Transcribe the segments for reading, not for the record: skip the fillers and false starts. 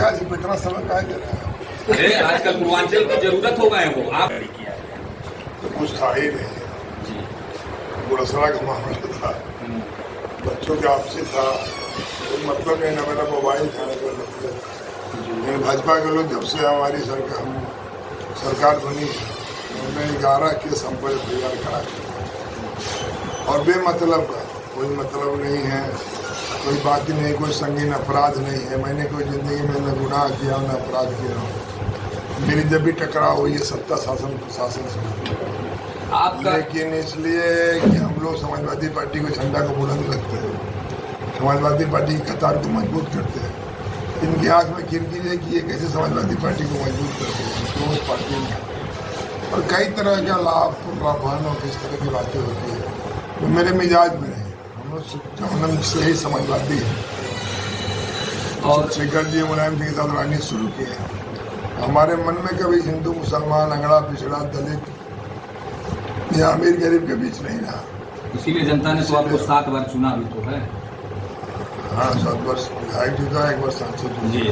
प्रकाश जी इतना समय कहा दे रहा है? अरे आजकल पूर्वांचल की जरूरत हो गए वो आप तो कुछ था ही नहीं, गुड़सरा का मामला था, बच्चों के आपसी था, कोई मतलब नहीं, ना मेरा मोबाइल था ना कोई मतलब। भाजपा के लोग जब से हमारी सरकार बनी उन्होंने 11 केस हम पर तैयार करा और बेमतलब का कोई मतलब नहीं है, कोई बात ही नहीं, कोई संगीन अपराध नहीं है। मैंने कोई जिंदगी में न गुनाह किया न अपराध किया। मेरी जब भी टकराव हुई है सत्ता शासन प्रशासन से, लेकिन इसलिए कि हम लोग समाजवादी पार्टी को झंडा को बुलंद रखते हैं, समाजवादी पार्टी की कतार को मजबूत करते हैं। इनकी आंख में खिड़की है कि ये कैसे समाजवादी पार्टी को मजबूत करते हैं, तो उस पार्टी में और कई तरह का लाभ और किस तरह की बातें होती है तो मेरे मिजाज में नहीं। हम लोग से ही समाजवादी है और शेखर जी मुलायम सिंह के साथ राजनीति शुरू की है। हमारे मन में कभी हिंदू मुसलमान अगड़ा पिछड़ा दलित या अमीर गरीब के बीच नहीं रहा। इसीलिए जनता ने तो आपको 7 बार चुना भी तो है। हाँ, 7 वर्ष विधायक जीता, 1 वर्ष सांसद जी।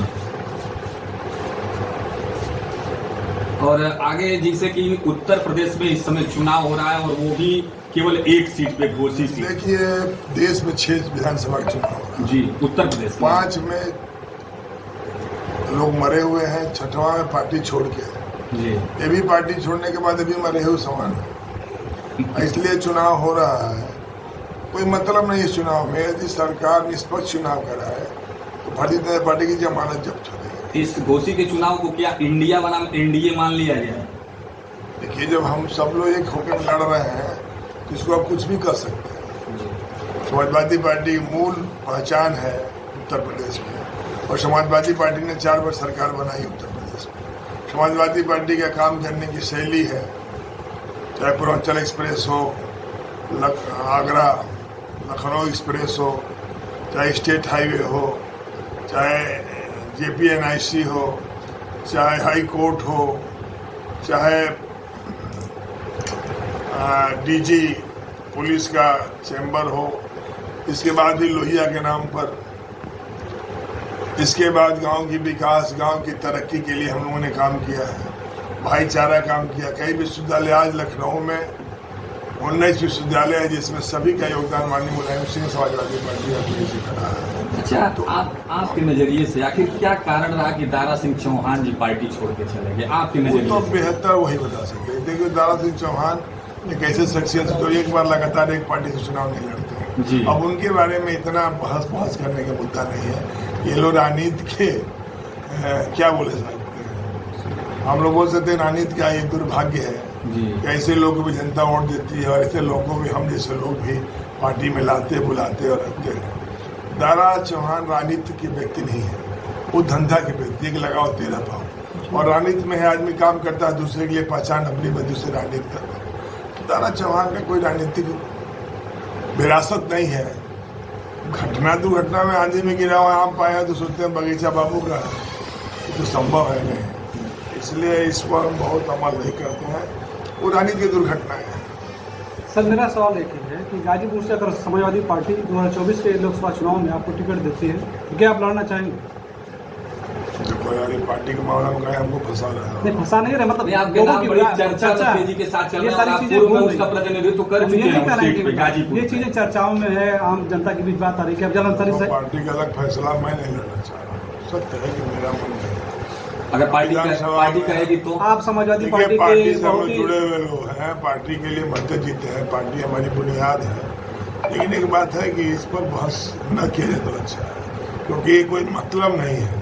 और आगे जैसे कि उत्तर प्रदेश में इस समय चुनाव हो रहा है और वो भी केवल 1 सीट पे घोषी सीट। देखिए देश में 6 विधानसभा के चुनाव हो रहा है। जी, उत्तर प्रदेश 5 में लोग मरे हुए हैं, 6वां में पार्टी छोड़ के जी, ये भी पार्टी छोड़ने के बाद अभी मरे हुए समान है। इसलिए चुनाव हो रहा है, कोई मतलब नहीं इस चुनाव में। यदि सरकार निष्पक्ष चुनाव कराए तो भारतीय जनता पार्टी की जमानत जब्त हो जाएगी। इस घोषी के चुनाव को क्या इंडिया बनाम एनडीए मान लिया गया? देखिए जब हम सब लोग एक होकर लड़ रहे हैं तो इसको आप कुछ भी कर सकते हैं। समाजवादी पार्टी की मूल पहचान है उत्तर प्रदेश में और समाजवादी पार्टी ने 4 बार सरकार बनाई उत्तर प्रदेश में। समाजवादी पार्टी का काम करने की शैली है, चाहे पूर्वांचल एक्सप्रेस हो, आगरा लखनऊ एक्सप्रेस हो, चाहे स्टेट हाईवे हो, चाहे JPNIC हो, चाहे हाई कोर्ट हो, चाहे DG पुलिस का चैम्बर हो, इसके बाद भी लोहिया के नाम पर, इसके बाद गांव की विकास गांव की तरक्की के लिए हम लोगों ने काम किया है, भाईचारा काम किया। कई विश्वविद्यालय आज लखनऊ में 19 विश्वविद्यालय है जिसमें सभी का योगदान माननीय मुलायम सिंह समाजवादी पार्टी का करा है। अच्छा, तो आपके नजरिए से आखिर क्या कारण रहा कि दारा सिंह चौहान जी पार्टी छोड़ के चले गए? आपके नजरिए तो बेहतर वही बता सकते हैं। देखिए दारा सिंह चौहान एक ऐसे शख्सियत जो एक बार लगातार एक पार्टी से चुनाव नहीं लड़ते हैं। अब उनके बारे में इतना बहस करने का मुद्दा नहीं है। ये लोग राजनीति के क्या बोले सकते हैं, हम लोग बोल सकते हैं राजनीति का ये दुर्भाग्य है कि ऐसे लोगों को भी जनता वोट देती है और ऐसे लोगों को भी हम जैसे लोग भी पार्टी में लाते बुलाते और रखते हैं। दारा चौहान राजनीति के व्यक्ति नहीं है, वो धंधा के व्यक्ति, एक लगाओ 13 पाओ और राजनीति में है आदमी काम करता है दूसरे के लिए पहचान अपनी वजह से राजनीति करता है। दारा चौहान का कोई राजनीतिक विरासत नहीं है। घटना दुर्घटना में आंधी में गिरा हुआ आम पाया तो सोचते हैं बगीचा बाबू का, तो संभव है नहीं। इसलिए इस पर हम बहुत अमल नहीं करते हैं, वो राजनीति की दुर्घटना है। सर मेरा सवाल एक ही है कि गाजीपुर से अगर समाजवादी पार्टी 2024 के लोकसभा चुनाव में आपको टिकट देती है तो क्या आप लड़ना चाहेंगे? देखो यार, ये पार्टी के मामला में हमको फंसा रहा है। नहीं फंसा नहीं रहे, मतलब आपके नाम बड़ी चर्चा तेजी के साथ चल रहा है, आप पूर्व में उसका प्रतिनिधित्व कर चुके हैं सीट पे गाजीपुर। ये चीजें चर्चाओं में है, आम जनता के बीच बात आ रही है। जलंधर से पार्टी का अलग फैसला मैं नहीं लड़ना चाह रहा, सत्य है कि मेरा मन नहीं है। अगर पार्टी कहेगी तो आप समाजवादी पार्टी से हम लोग जुड़े हुए लोग हैं, पार्टी के लिए मरते जीते हैं, पार्टी हमारी बुनियाद है। लेकिन एक बात है कि इस पर बहस न किया जाए तो अच्छा है, क्योंकि ये कोई मतलब नहीं है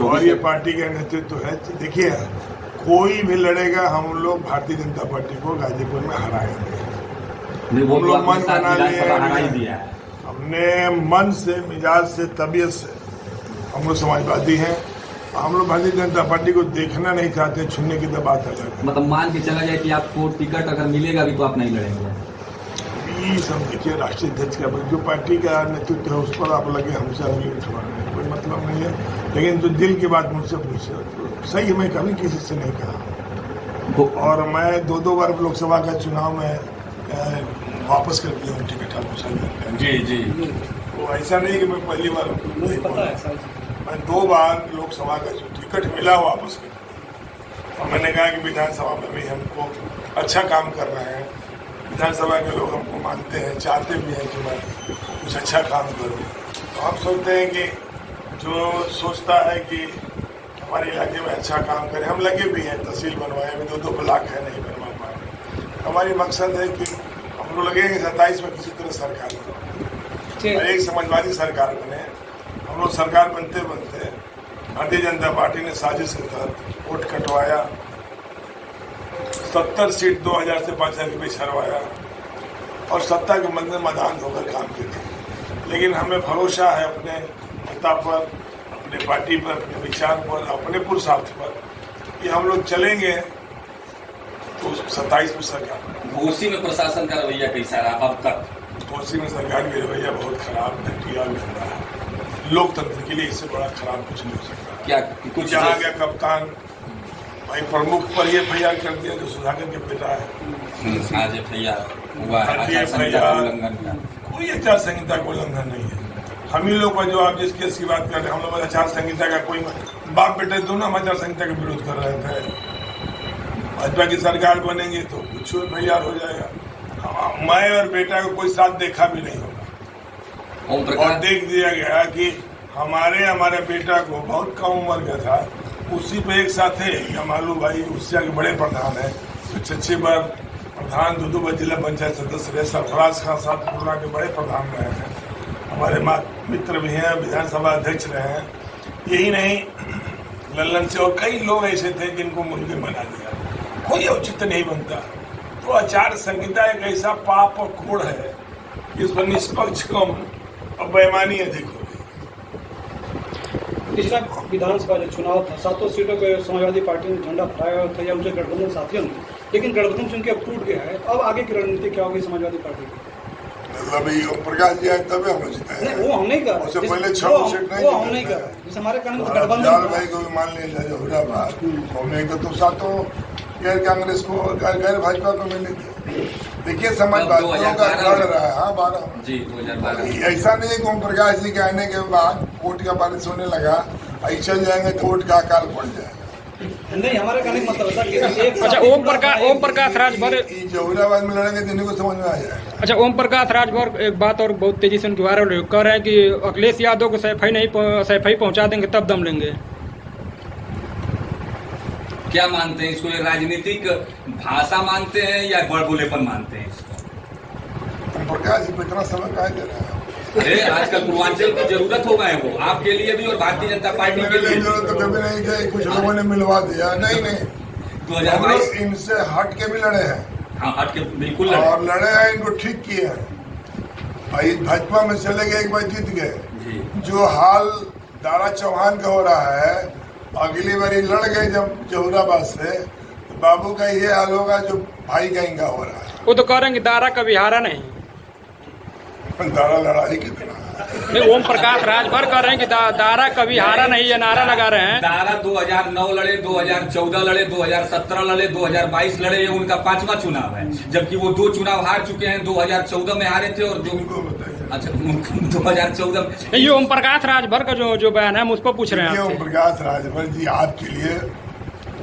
और ये पार्टी का नेतृत्व है। देखिए कोई भी लड़ेगा, हम लोग भारतीय जनता पार्टी को गाजीपुर में हराएंगे। हम लोग मन बना लिए, हमने मन से मिजाज से तबीयत से हम लोग समाजवादी हैं। हम लोग भारतीय जनता पार्टी को देखना नहीं चाहते, छूने की तो बात अलग है। मतलब मान के चला जाए कि आपको टिकट अगर मिलेगा भी तो आप नहीं लड़ेंगे? ये सब देखिए राष्ट्रीय अध्यक्ष का जो पार्टी का नेतृत्व है उस पर आप लगे हमसे उंगली उठवाने, कोई मतलब नहीं है। लेकिन जो दिल की बात मुझसे पूछे तो सही, मैं कभी किसी से नहीं कहा और मैं 2 बार लोकसभा का चुनाव में वापस कर दिया हूँ टिकट। आपको सही लगता है? जी। वो ऐसा नहीं कि मैं पहली बार नहीं पता है। मैं 2 बार लोकसभा का जो टिकट मिला वापस किया और मैंने कहा कि विधानसभा में भी हमको अच्छा काम कर रहे हैं, विधानसभा के लोग हमको मानते हैं, चाहते भी हैं कि मैं कुछ अच्छा काम करूं। तो हम सोचते हैं कि जो सोचता है कि हमारे इलाके में अच्छा काम करें, हम लगे भी हैं, तहसील बनवाए में 2 ब्लॉक है नहीं बनवा पाए। हमारी मकसद है कि हम लोग लगे कि 27 में किसी तरह सरकार बने और एक समाजवादी सरकार बने। हम लोग सरकार बनते बनते भारतीय जनता पार्टी ने साजिश के तहत वोट कटवाया, 70 सीट 2000 से 5000 के बीच हरवाया और सत्ता के मध्य मैदान होकर काम किया। लेकिन हमें भरोसा है अपने नेता पर, अपने पार्टी पर, अपने विचार पर, अपने पुरुषार्थ पर कि हम लोग चलेंगे तो 27 में सरकार। घोसी में प्रशासन का रवैया कैसा रहा अब तक? घोसी में सरकार की रवैया बहुत खराब, घटिया, गंदा है। लोकतंत्र के लिए इससे बड़ा खराब कुछ नहीं हो सकता। क्या कुछ जहाँ गया कप्तान भाई प्रमुख पर ये FIR कर दिया जो सुधाकर के बेटा है। आज FIR हुआ है, आचार संहिता का उल्लंघन हुआ। कोई आचार संहिता का उल्लंघन नहीं है। हम ही लोग पर जो आप जिस केस की बात कर रहे हैं, हम लोग आचार संहिता का कोई बाप बेटे दोनों हम आचार संहिता का विरोध कर रहे थे। भाजपा की सरकार बनेंगे तो कुछ FIR हो जाएगा। मैं और बेटा को कोई साथ देखा भी नहीं होगा और देख दिया गया कि हमारे बेटा को बहुत कम उम्र का था, उसी पे एक साथ है कमालू भाई, उससे आगे बड़े प्रधान है, 6 बार प्रधान, 2 बार जिला पंचायत सदस्य रहे, सरफराज खान साहब कोरोना के बड़े प्रधान रहे हैं, हमारे मित्र भी हैं, विधानसभा अध्यक्ष रहे हैं। यही नहीं, लल्लन से और कई लोग ऐसे थे जिनको मुलजिम बना दिया। कोई औचित्य नहीं बनता। तो आचार संहिता एक ऐसा पाप और कोड़ है जिस पर निष्पक्ष कम और बेईमानी अधिक होगी। पिछला विधानसभा जो चुनाव था, 7 सीटों पे समाजवादी पार्टी ने झंडा फहराया था या उनके गठबंधन साथियों ने, लेकिन गठबंधन चुनके अब टूट गया है। अब आगे की रणनीति क्या होगी समाजवादी पार्टी की? अभी ओम प्रकाश जी आए तब हम जीते हैं। वो हम नहीं कर उससे पहले 6 सीट नहीं, वो हम नहीं कर। जैसे हमारे कारण गठबंधन भाई को भी मान लिया जाए हुराबाद, हमने तो सातों गैर कांग्रेस को गैर भाजपा को मिलेगी। देखिए समाजवादियों का गढ़ रहा है। हाँ 12 जी 2012। ऐसा नहीं है कि ओम प्रकाश जी के आने के बाद वोट का बारिश होने लगा, ऐसे चल जाएंगे तो वोट का अकाल पड़ जाएगा। नहीं, हमारे कहने का मतलब है। अच्छा, ओम प्रकाश राजभर जहुराबाद में लड़ेंगे तो इन्हीं को समझ में आ जाएगा। अच्छा, ओम प्रकाश राजभर एक बात और बहुत तेजी से उनके वायरल कह रहे हैं कि अखिलेश यादव को सैफई पहुंचा देंगे तब दम लेंगे। क्या मानते हैं इसको? ये राजनीतिक भाषा मानते हैं या बड़बोलेपन मानते हैं इसको? ओम प्रकाश जी पे इतना समय कहा जा रहा है। अरे आजकल पूर्वांचल की जरूरत हो गए हैं वो, आपके लिए भी और भारतीय जनता पार्टी के लिए। जरूरत तो कभी नहीं गई, कुछ लोगों ने मिलवा दिया। नहीं 2022 इनसे हट के भी लड़े हैं। हाँ हट के बिल्कुल लड़े और लड़े हैं, इनको ठीक किए हैं। भाई भाजपा में चले गए, एक बार जीत गए। जो हाल दारा चौहान का हो रहा है, अगली बारी लड़ गए जब जहुराबाद से, तो बाबू का ये हाल होगा जो भाई गंगा हो रहा है। वो तो कह रहे हैं कि दारा कभी हारा नहीं। दारा लड़ाई कितना नहीं, ओम प्रकाश राजभर कह रहे हैं कि दारा कभी हारा नहीं, ये नारा लगा रहे हैं। दारा 2009 लड़े, 2014 लड़े, 2017 लड़े, 2022 लड़े, ये उनका 5वां चुनाव है। जबकि वो 2 चुनाव हार चुके हैं, 2014 में हारे थे और अच्छा 2014 में। ये ओम प्रकाश राजभर का जो बयान है हम उस पर पूछ रहे हैं। ओम प्रकाश राजभर जी आपके लिए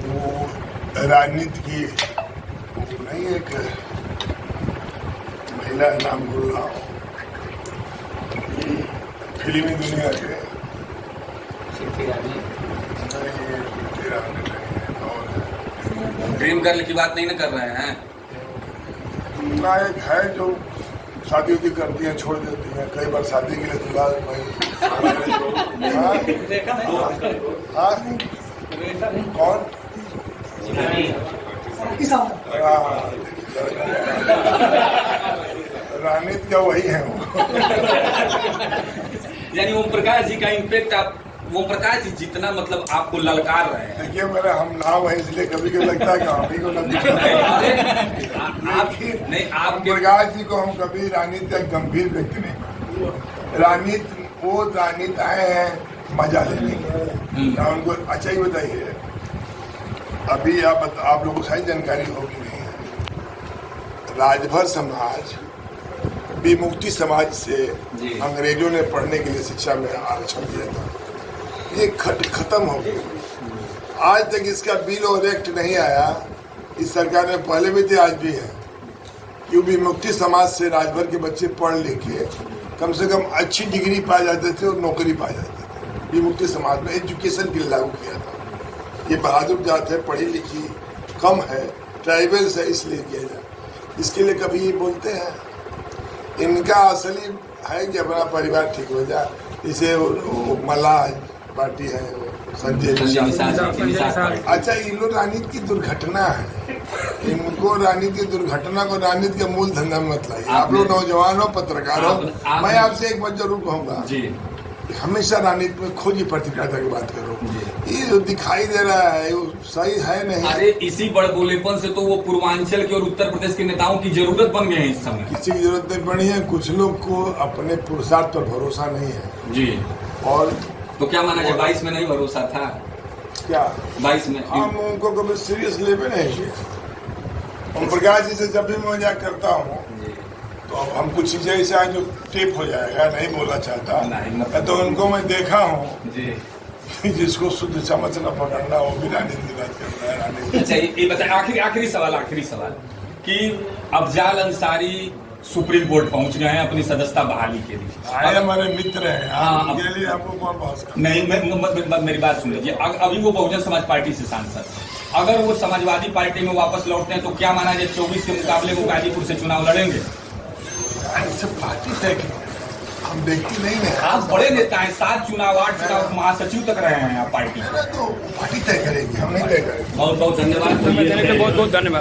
वो राजनीति की नहीं, एक महिला नाम बोल रहा हूँ, फिल्मी दुनिया के ड्रीम गर्ल की बात नहीं ना कर रहे हैं? नायक है जो शादी उदी करती है, छोड़ देती है, कई बार शादी के लिए दुल्हा कौन राजनीति का वही है वो। यानी ओम प्रकाश जी का इम्पैक्ट आप, ओम प्रकाश जी जितना मतलब आपको ललकार रहे हैं। देखिए मेरा हम नाम है इसलिए कभी कभी लगता है कि हम ही को ओम प्रकाश जी को हम कभी राजनीति एक गंभीर व्यक्ति नहीं मानते। राजनीति वो राजनीति आए हैं मजा लेने के। उनको अच्छा ही बताइए, अभी आप लोगों को सही जानकारी होगी नहीं है, राजभर समाज विमुक्ति समाज से अंग्रेजों ने पढ़ने के लिए शिक्षा में आरक्षण दिया था। ये खत्म हो गई। आज तक इसका बिल और एक्ट नहीं आया। इस सरकार में पहले भी थे, आज भी है, कि विमुक्ति समाज से राजभर के बच्चे पढ़ लिख के कम से कम अच्छी डिग्री पा जाते थे और नौकरी पा जाते थे। विमुक्ति समाज में एजुकेशन बिल लागू किया था। ये बहादुर जात है, पढ़ी लिखी कम है, ट्राइबल्स है, इसलिए किया जाए। इसके लिए कभी ये बोलते हैं, इनका असली है कि अपना परिवार ठीक हो जाए। जैसे मल्लाह पार्टी है, संजय निषाद। अच्छा, ये लोग राजनीति की दुर्घटना है। इनको राजनीति की दुर्घटना को राजनीति के मूल धंधा में मत लाइए। आप लोग नौजवान हो, पत्रकार हो, मैं आपसे एक बात जरूर कहूँगा, हमेशा राजनीति में खुद ही प्रतिक्रिया की बात करो। ये जो दिखाई दे रहा है वो सही है नहीं। अरे इसी बड़बोलेपन से तो वो पूर्वांचल के और उत्तर प्रदेश के नेताओं की जरूरत बन गए हैं इस समय। किसी की जरूरत नहीं पड़ी है। कुछ लोग को अपने पुरुषार्थ पर भरोसा नहीं है जी। और तो क्या माना जाए, 22 में नहीं भरोसा था? क्या 22 में हम उनको कभी सीरियस लेवे नहीं किया। ओम प्रकाश जी से जब भी मैं मजाक करता हूँ तो अब हम कुछ चीजें ऐसे आज जो टेप हो जाएगा, नहीं बोलना चाहता, तो उनको मैं देखा हूँ जी, जिसको शुद्ध समझ न पकड़ना वो भी राजनीति की बात कर रहा है। राजनीति अच्छा, ये बताए आखिरी सवाल कि अफजाल अंसारी सुप्रीम कोर्ट पहुंच गए हैं अपनी सदस्यता बहाली के लिए। आए हमारे मित्र हैं, हाँ, उनके लिए आपको कौन बहस कर? नहीं, मेरी बात सुन लीजिए। अभी वो बहुजन समाज पार्टी से सांसद, अगर वो समाजवादी पार्टी में वापस लौटते हैं तो क्या माना जाए 24 के मुकाबले वो गाजीपुर से चुनाव लड़ेंगे? सब पार्टी तय करेगी, हम देखते नहीं है। आप बड़े नेता हैं, 7 चुनाव 8 चुनाव महासचिव तक रहे हैं आप पार्टी। तो पार्टी तय करेगी, हम नहीं तय करेंगे। बहुत बहुत धन्यवाद। बहुत बहुत धन्यवाद।